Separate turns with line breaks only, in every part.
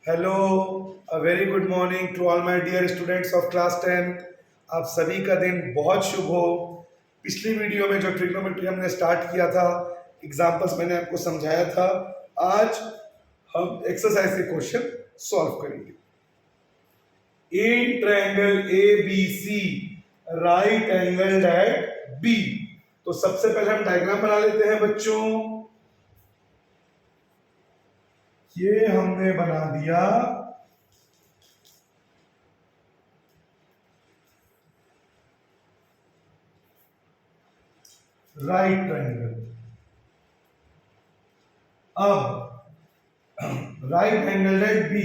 Hello, a very good morning to all my dear students of class 10। आप सभी का दिन बहुत शुभ हो। पिछली वीडियो में जो ट्रिग्नोमेट्री हमने स्टार्ट किया था, एग्जांपल्स मैंने आपको समझाया था। आज हम एक्सरसाइज के क्वेश्चन सॉल्व करेंगे। In triangle A B C right angle at B. तो सबसे पहले हम डायग्राम बना लेते हैं बच्चों। ये हमने बना दिया राइट ट्रायंगल। अब राइट एंगल एट बी,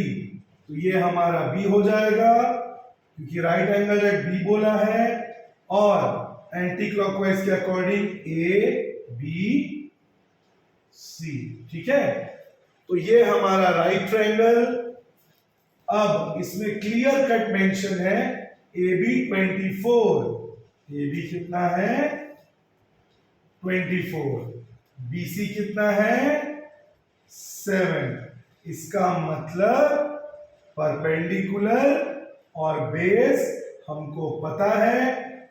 तो ये हमारा बी हो जाएगा क्योंकि राइट एंगल एट बी बोला है। और एंटी क्लॉकवाइज के अकॉर्डिंग ए बी सी। ठीक है, तो ये हमारा राइट ट्रायंगल। अब इसमें क्लियर कट मेंशन है ए बी 24। ए बी कितना है 24, बी सी कितना है 7। इसका मतलब परपेंडिकुलर और बेस हमको पता है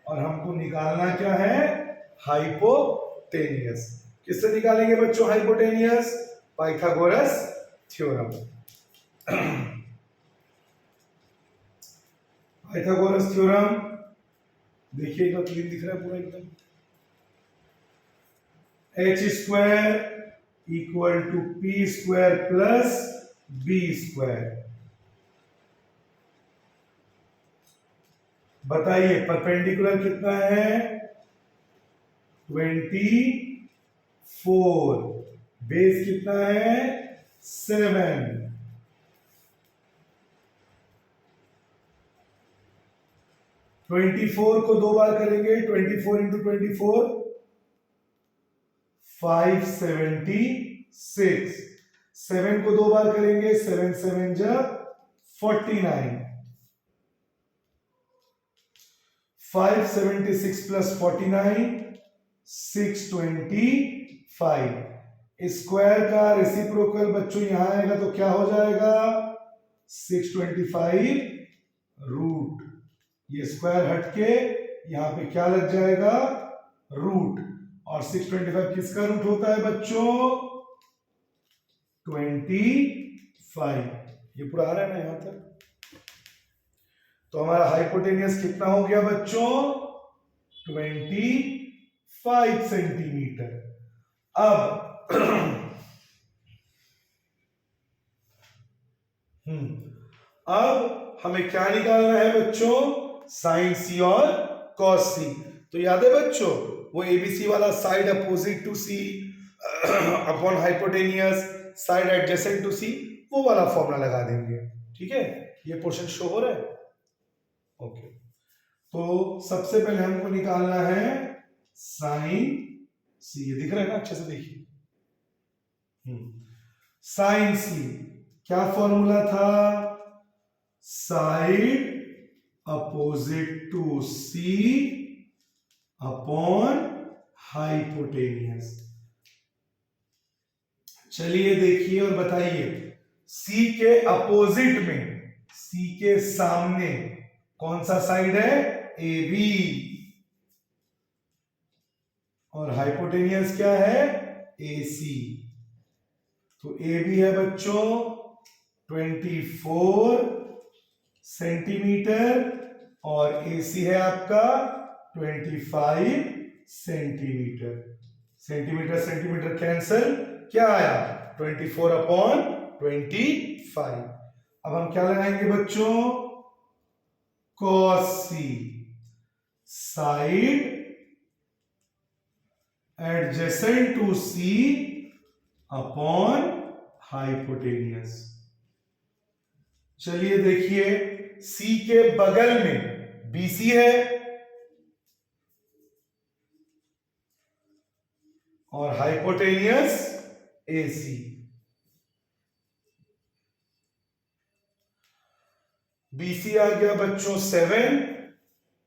और हमको निकालना क्या है हाइपोटेनियस। किससे निकालेंगे बच्चों hypotenuse? Pythagoras theorem. Pythagoras theorem देखिए, तो क्लीन दिख रहा है पूरा एकदम। H square equal to P square plus B square. बताइए परपेंडिकुलर कितना है 24, बेस कितना है 7। 24 को दो बार करेंगे, 24 इंटू 24 576। 7 को दो बार करेंगे, 7 7 जा 49। 576 प्लस 49 625। स्क्वायर का रेसिप्रोकल बच्चों यहां आएगा तो क्या हो जाएगा 625 रूट। ये स्क्वायर हटके यहां पे क्या लग जाएगा रूट। और 625 किसका रूट होता है बच्चों 25। ये पूरा आ रहा है ना यहां तक? तो हमारा हाइपोटेनियस कितना हो गया बच्चों 25 सेंटीमीटर। अब अब हमें क्या निकालना है बच्चों साइन सी और कॉस सी। तो याद है बच्चों वो एबीसी वाला side opposite to C upon hypotenuse side adjacent to C, वो वाला फॉर्मूला लगा देंगे। ठीक है, ये पोर्शन शो हो रहा है। ओके, तो सबसे पहले हमको निकालना है साइन सी। ये दिख रहा है ना अच्छे से देखिए। साइन सी क्या फॉर्मूला था side opposite to C upon hypotenuse. चलिए देखिए और बताइए सी के अपोजिट में, सी के सामने कौन सा साइड है ए बी, और हाइपोटेनियस क्या है ए सी। तो ए बी है बच्चों 24 सेंटीमीटर और ए सी है आपका 25 सेंटीमीटर। सेंटीमीटर सेंटीमीटर कैंसिल, क्या आया 24 अपॉन 25। अब हम क्या लगाएंगे बच्चों cos C, side adjacent to C upon hypotenuse. चलिए देखिए सी के बगल में बीसी है और हाइपोटेनियस एसी। बीसी आ गया बच्चों 7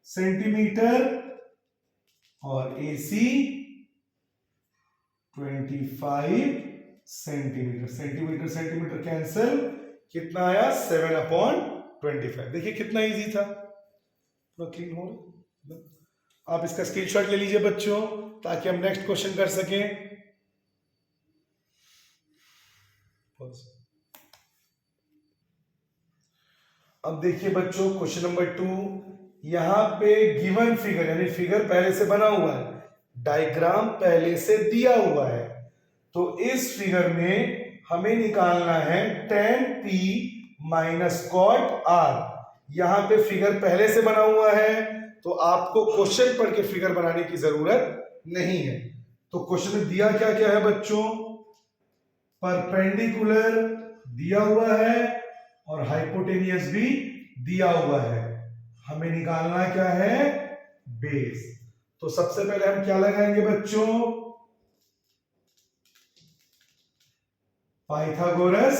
सेंटीमीटर और AC 25 centimetre. Centimetre centimetre cancel, कितना आया 7/25। देखिए कितना इजी था, पूरा क्लीन हो रहा। आप इसका स्क्रीनशॉट ले लीजिए बच्चों, ताकि हम नेक्स्ट क्वेश्चन कर सकें। अब देखिए बच्चों क्वेश्चन नंबर 2, यहां पे गिवन फिगर यानी फिगर पहले से बना हुआ है, डायग्राम पहले से दिया हुआ है। तो इस फिगर में हमें निकालना है tan p minus cot r। यहां पे फिगर पहले से बना हुआ है, तो आपको क्वेश्चन पढ़ के फिगर बनाने की जरूरत नहीं है। तो क्वेश्चन में दिया क्या क्या है बच्चों, परपेंडिकुलर दिया हुआ है और हाइपोटेनियस भी दिया हुआ है। हमें निकालना क्या है, बेस। तो सबसे पहले हम क्या लगाएंगे बच्चों, Pythagoras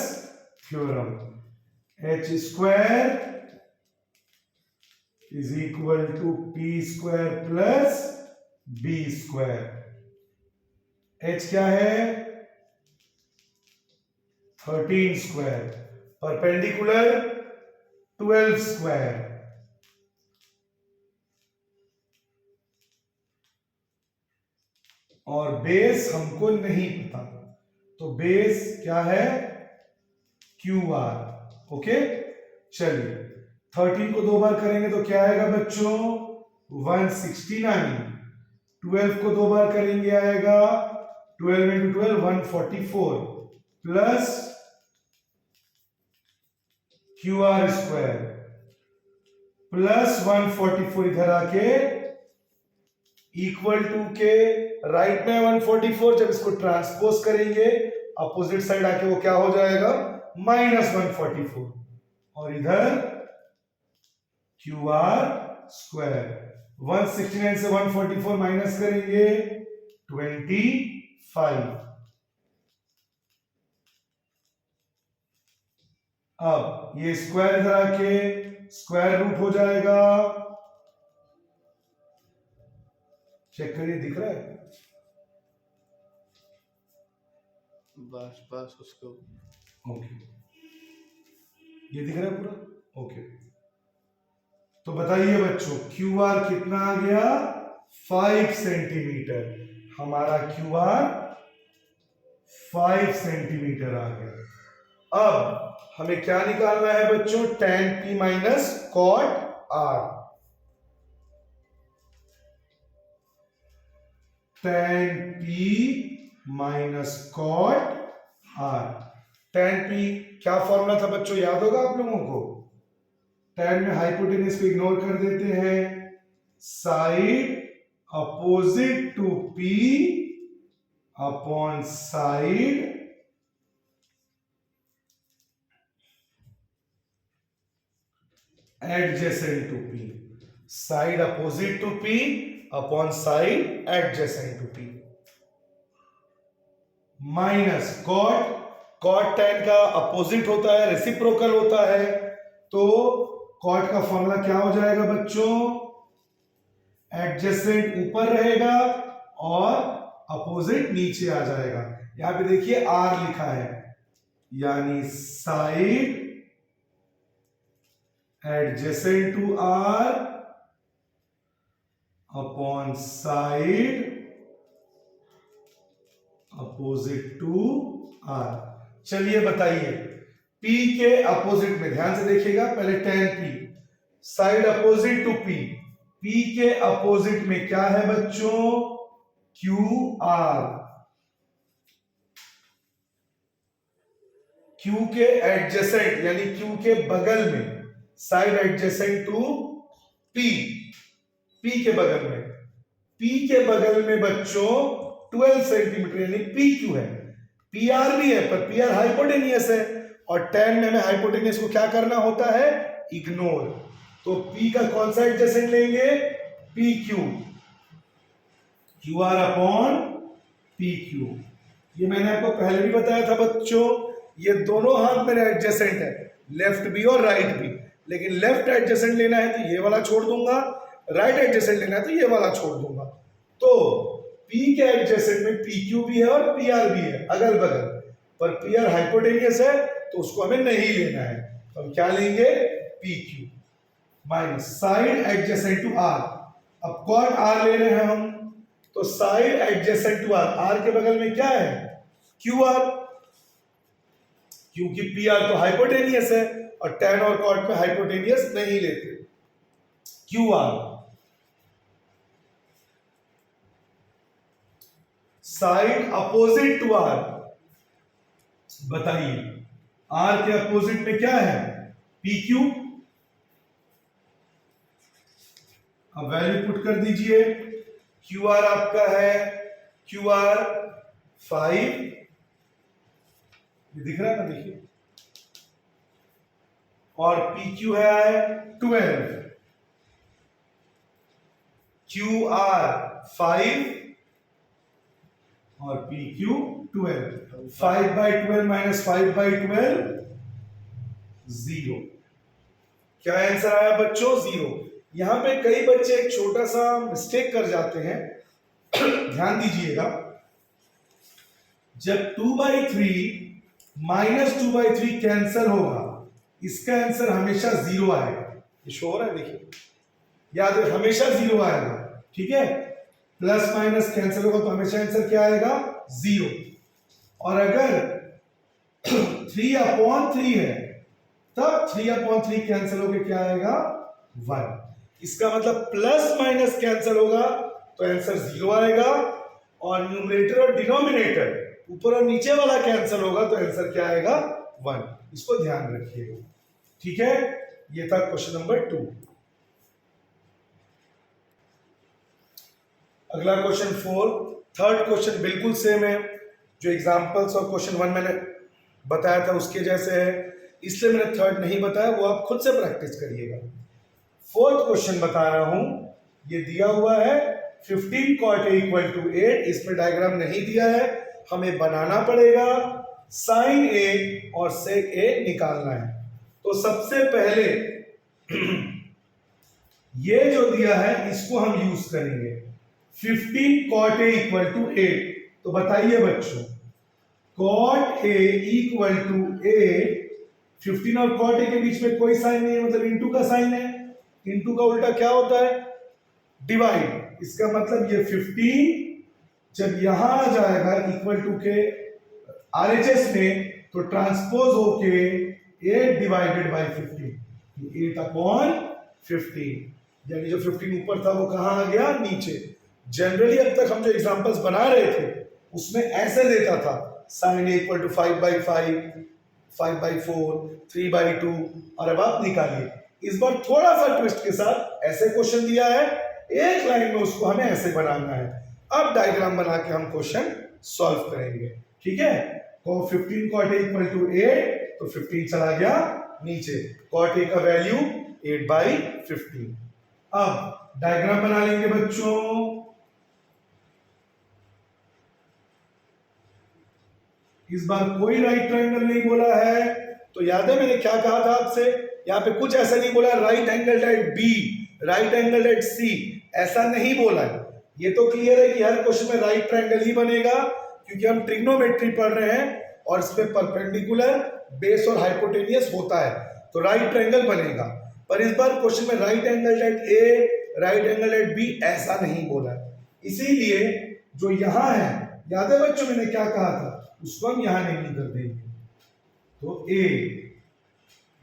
theorem. h square is equal to p square plus b square. h क्या है, 13 स्क्वायर, परपेंडिकुलर 12 स्क्वायर। और बेस हमको नहीं पता, तो बेस क्या है, QR। ओके, चलिए 13 को 2 बार करेंगे तो क्या आएगा बच्चों, 169। 12 को 2 बार करेंगे आएगा 12 into 12 144 plus QR square plus 144 इधर आके इक्वल टू के राइट में 144। जब इसको ट्रांसपोज करेंगे अपोजिट साइड आके वो क्या हो जाएगा, माइनस 144। और इधर QR स्क्वायर, 169 से 144 माइनस करेंगे 25। अब ये स्क्वायर इधर आके स्क्वायर रूट हो जाएगा, चेक करिए दिख रहा है,
बस बस उसको
ओके, ये दिख रहा है पूरा, ओके। तो बताइए बच्चों QR कितना आ गया, 5 सेंटीमीटर। हमारा QR 5 सेंटीमीटर आ गया। अब हमें क्या निकालना है बच्चों, tan p minus cot r। tan p minus cot r। tan p क्या फॉर्मूला था बच्चों, याद होगा आप लोगों को, tan में हाइपोटेनस को इग्नोर कर देते हैं, side opposite to p upon side adjacent to p, side opposite to p upon side adjacent to p, minus cot, cot tan का अपोजिट होता है, रेसिप्रोकल होता है, तो कॉट का फॉर्मूला क्या हो जाएगा बच्चों, एडजेसेंट ऊपर रहेगा और अपोजिट नीचे आ जाएगा। यहां पे देखिए r लिखा है, यानी side adjacent to r upon side opposite to r। चलिए बताइए p के अपोजिट में ध्यान से देखिएगा, पहले tan p, side opposite to p, p के अपोजिट में क्या है बच्चों, QR। Q के एडजेसेंट यानी Q के बगल में, side adjacent to P, P के बगल में, P के बगल में बच्चों 12 सेंटीमीटर यानी PQ है। PR भी है पर PR हाइपोटेनियस है, और tan में हमें हाइपोटेनियस को क्या करना होता है, इग्नोर। तो P का कौन सा एडजेसेंट लेंगे, PQ, QR अपॉन PQ। ये मैंने आपको पहले भी बताया था बच्चों, ये दोनों हाथ मेरे एडजेसेंट है, लेफ्ट भी और राइट भी, लेकिन लेफ्ट एडजेसेंट लेना है तो ये वाला छोड़ दूंगा, राइट एडजेसेंट लेना है तो ये वाला छोड़ दूंगा। तो P के एडजेसेंट में PQ भी है और PR भी है अगल बगल, पर PR हाइपोटेनियस है तो उसको हमें नहीं लेना है, तो हम क्या लेंगे, P Q minus side adjacent to R. अब कॉट आर ले रहे हैं हम, तो side adjacent to R, R के बगल में क्या है, क्यू आर, क्योंकि पी आर तो हाइपोटेनियस है और tan और cot में हाइपोटेनियस नहीं लेते, Q R side opposite to R. बताइए आर के अपोजिट में क्या है, पी क्यू। अब वैल्यू पुट कर दीजिए, क्यू आर आपका है, क्यू आर 5, ये दिख रहा है ना, देखिए, और पी क्यू है 12, क्यू आर 5 और पी क्यू 12, 5/12 माइनस 5/12 0। क्या आंसर आया बच्चों, 0। यहां पे कई बच्चे एक छोटा सा मिस्टेक कर जाते हैं, ध्यान दीजिएगा, जब 2/3 माइनस 2/3 कैंसिल होगा, इसका आंसर हमेशा 0 आएगा। ये शो हो रहा है, देखिए, याद है, हमेशा 0 आएगा, ठीक है। प्लस माइनस कैंसिल होगा तो हमेशा आंसर क्या आएगा, 0। और अगर 3/3 है, तब 3/3 कैंसिल होकर क्या आएगा, 1। इसका मतलब प्लस माइनस कैंसिल होगा तो आंसर 0 आएगा, और न्यूमरेटर और डिनोमिनेटर, ऊपर और नीचे वाला कैंसिल होगा तो आंसर क्या आएगा, 1। इसको ध्यान रखिएगा, ठीक है। ये था क्वेश्चन नंबर 2। अगला क्वेश्चन 4, थर्ड क्वेश्चन बिल्कुल सेम है, जो एग्जांपल्स और क्वेश्चन 1 मैंने बताया था उसके जैसे है, इसलिए मैंने थर्ड नहीं बताया, वो आप खुद से प्रैक्टिस करिएगा। फोर्थ क्वेश्चन बता रहा हूं, ये दिया हुआ है 15 cot A इक्वल टू 8, इसमें डायग्राम नहीं दिया है, हमें बनाना पड़ेगा, साइन A और सेक A निकालना है। तो सबसे पहले ये जो दिया है इसको हम यूज करेंगे, 15 cot A इक्वल टू 8। तो बताइए बच्चों, cot A इक्वल टू 8, 15 और cot A के बीच में कोई साइन नहीं है, मतलब इनटू का साइन है, इनटू का उल्टा क्या होता है, डिवाइड। इसका मतलब ये 15 जब यहां आ जाएगा इक्वल टू के आरएचएस में, तो ट्रांसपोज होके 8 डिवाइडेड बाय 15, 8/15, यानी जो 15 ऊपर था वो कहां आ गया, नीचे। जनरली अब तक हम जो एग्जांपल्स बना रहे थे उसमें ऐसे देता था, साइन ए इक्वल टू 5/5, 5/4, 3/2, और अब आप निकालिए। इस बार थोड़ा सा ट्विस्ट के साथ ऐसे क्वेश्चन दिया है, एक लाइन में उसको हमें ऐसे बनाना है। अब डायग्राम बना के हम क्वेश्चन सॉल्व करेंगे, ठीक है। तो 15 cot A इक्वल टू 8, तो 15 चला गया नीचे, cot A का वैल्यू 8/15। अब डायग्राम बना लेंगे बच्चों, इस बार कोई राइट ट्रायंगल नहीं बोला है, तो याद है मैंने क्या कहा था आपसे, यहाँ पे कुछ ऐसा नहीं बोला right angle at B, right angle at C, ऐसा नहीं बोला है। ये तो क्लियर है कि हर क्वेश्चन में राइट ट्रायंगल ही बनेगा, क्योंकि हम ट्रिग्नोमेट्री पढ़ रहे हैं और इसमें परपेंडिकुलर, बेस और हाइपोटेनियस होता है, तो राइट ट्रायंगल बनेगा। पर इस बार क्वेश्चन में right angle eight A, right angle at B ऐसा नहीं बोला है, इसीलिए जो यहां है, याद है बच्चों मैंने क्या कहा था, उसको हम यहां नहीं कर देंगे। तो ए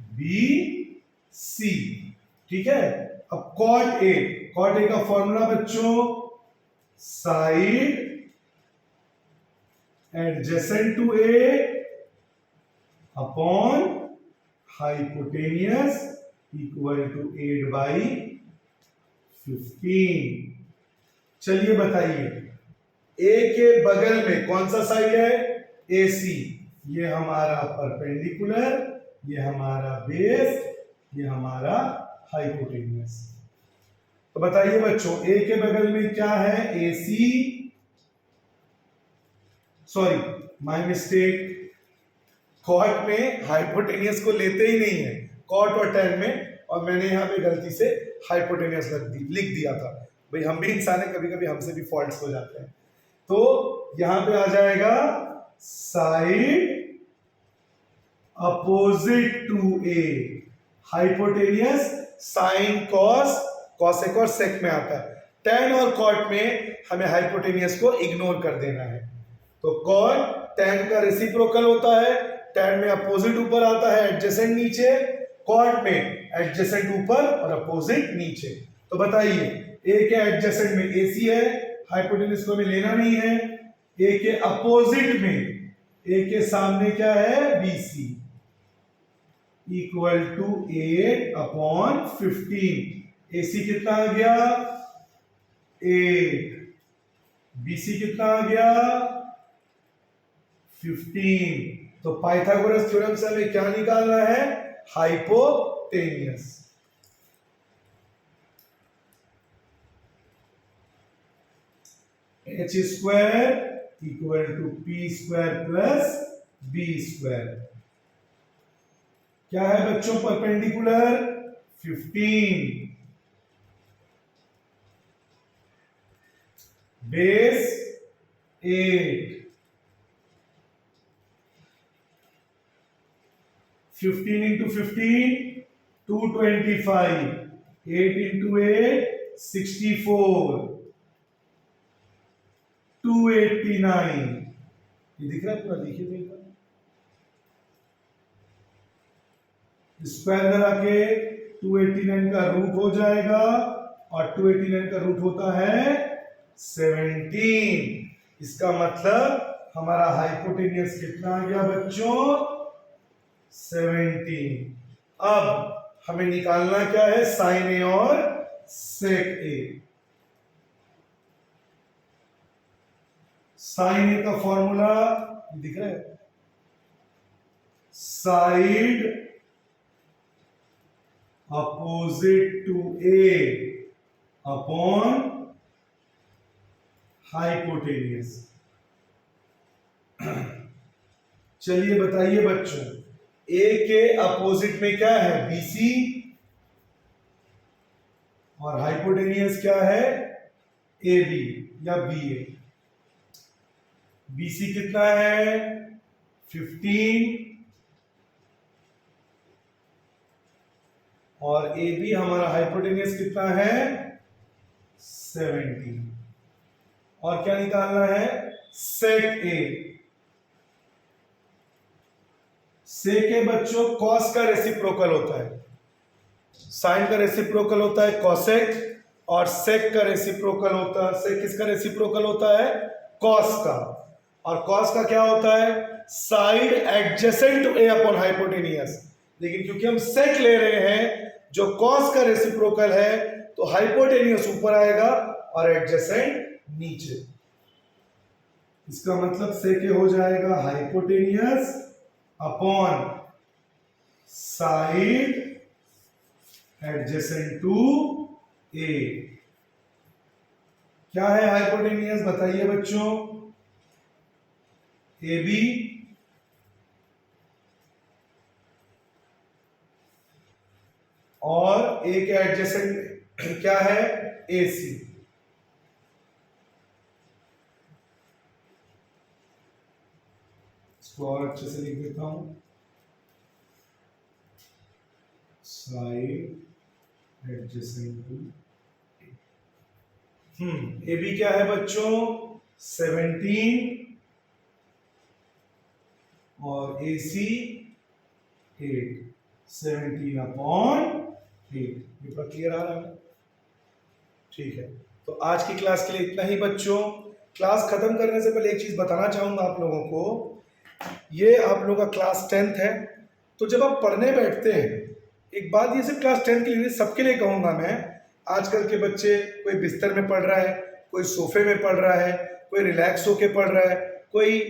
बी सी, ठीक है। अब cot A, cot A का फॉर्मूला बच्चों, side adjacent to A upon hypotenuse equal to 8/15। चलिए बताइए, A के बगल में कौन सा साइड है, AC, ये हमारा परपेंडिकुलर, ये हमारा बेस, ये हमारा हाइपोटेनियस। तो बताइए बच्चों, A के बगल में क्या है, AC, sorry my mistake, cot में हाइपोटेनियस को लेते ही नहीं है, कॉट और टैन में, और मैंने यहाँ पे गलती से हाइपोटेनियस लिख दिया था। भाई हम भी इंसान है, कभी कभी हमसे भी फॉल्ट्स हो जाते हैं। तो यहां पे आ जाएगा side opposite to A, hypotenuse sine cos, cosec और सेक में आता है। टेन और कॉट में हमें हाइपोटेनियस को इग्नोर कर देना है। तो कॉट टेन का रेसिप्रोकल होता है, टेन में अपोजिट ऊपर आता है, एडजेसेंट नीचे, कॉट में एडजेसेंट ऊपर और अपोजिट नीचे। तो बताइए ए के एडजेसेंट में AC है, हाइपोटेनियस को हमें लेना नहीं है। ए के अपोजिट में, ए के सामने क्या है, BC इक्वल टू 8/15। AC कितना आ गया, 8, BC कितना आ गया, 15। तो पाइथागोरस थ्योरम से हमें क्या निकालना है, hypotenuse. H square equal to P square plus B square. क्या है बच्चों परपेंडिकुलर, 15, बेस 8, 15 इंटू 15 225, 8 इंटू 8 64, 289। ये दिख रहा है पूरा, देखिए तो एक बार स्क्वायर करा के 289 का रूट हो जाएगा, और 289 का रूट होता है 17। इसका मतलब हमारा हाइपोटेनियस कितना आ गया बच्चों, 17। अब हमें निकालना क्या है, साइन ए और सेक ए। साइन ए का फॉर्मूला दिख रहा है, side opposite to A upon hypotenuse. चलिए बताइए बच्चों, ए के अपोजिट में क्या है, BC, और हाइपोटेनियस क्या है, AB या BA। BC कितना है, 15, और AB हमारा हाइपोटेनियस कितना है, 17। और क्या निकालना है, सेक ए। सेक ए बच्चों कॉस का रेसिप्रोकल होता है, साइन का रेसिप्रोकल होता है कॉसेक, और सेक का रेसिप्रोकल होता है, सेक किसका रेसिप्रोकल होता है, कॉस का। और कॉस का क्या होता है, side adjacent to A upon hypotenuse. लेकिन क्योंकि हम सेक ले रहे हैं जो कॉस का रेसिप्रोकल है, तो हाइपोटेनियस ऊपर आएगा और एडजेसेंट नीचे। इसका मतलब सेक ए हो जाएगा hypotenuse upon side adjacent to A. क्या है हाइपोटेनियस बताइए बच्चों, AB और ए के एडजेसेंट क्या है, AC। इसको और अच्छे से लिख देता हूं, साइड एडजेसेंट टू AB क्या है बच्चों, 17, और AC 8, 17 अपॉन 8। ये पूरा क्लियर आ रहा है, ठीक है। तो आज की क्लास के लिए इतना ही बच्चों। क्लास खत्म करने से पहले एक चीज बताना चाहूंगा आप लोगों को, ये आप लोगों का क्लास 10th है, तो जब आप पढ़ने बैठते हैं, एक बात ये सिर्फ क्लास 10th के लिए, सबके लिए कहूंगा मैं, आजकल के बच्चे कोई बिस्तर में पढ़ रहा है, कोई सोफे में पढ़ रहा है, कोई रिलैक्स होके पढ़ रहा है, कोई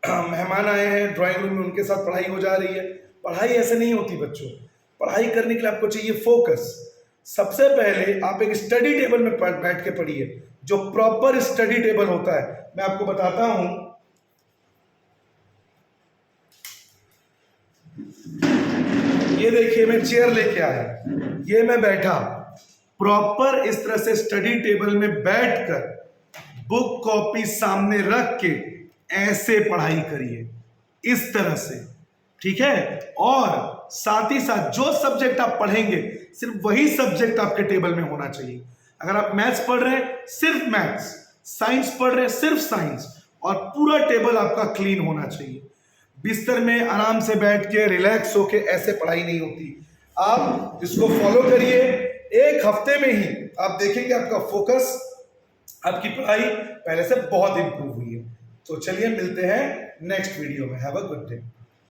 मेहमान आए हैं ड्राइंग रूम में उनके साथ पढ़ाई हो जा रही है। पढ़ाई ऐसे नहीं होती बच्चों, पढ़ाई करने के लिए आपको चाहिए फोकस। सबसे पहले आप एक स्टडी टेबल में बैठ के पढ़िए, जो प्रॉपर स्टडी टेबल होता है। मैं आपको बताता हूं, ये देखिए मैं चेयर लेके आया, ये मैं बैठा, प्रॉपर इस तरह से स्टडी टेबल में बैठकर बुक कॉपी सामने रख के ऐसे पढ़ाई करिए, इस तरह से। ठीक है। और साथ ही साथ जो सब्जेक्ट आप पढ़ेंगे सिर्फ वही सब्जेक्ट आपके टेबल में होना चाहिए। अगर आप मैथ्स पढ़ रहे हैं सिर्फ मैथ्स, साइंस पढ़ रहे हैं सिर्फ साइंस, और पूरा टेबल आपका क्लीन होना चाहिए। बिस्तर में आराम से बैठ के रिलैक्स होके ऐसे पढ़ाई नहीं होती। आप इसको फॉलो करिए, एक हफ्ते में ही आप देखेंगे आपका फोकस, आपकी पढ़ाई पहले से बहुत इंप्रूव हुई है। तो चलिए मिलते हैं नेक्स्ट वीडियो में। Have a good day.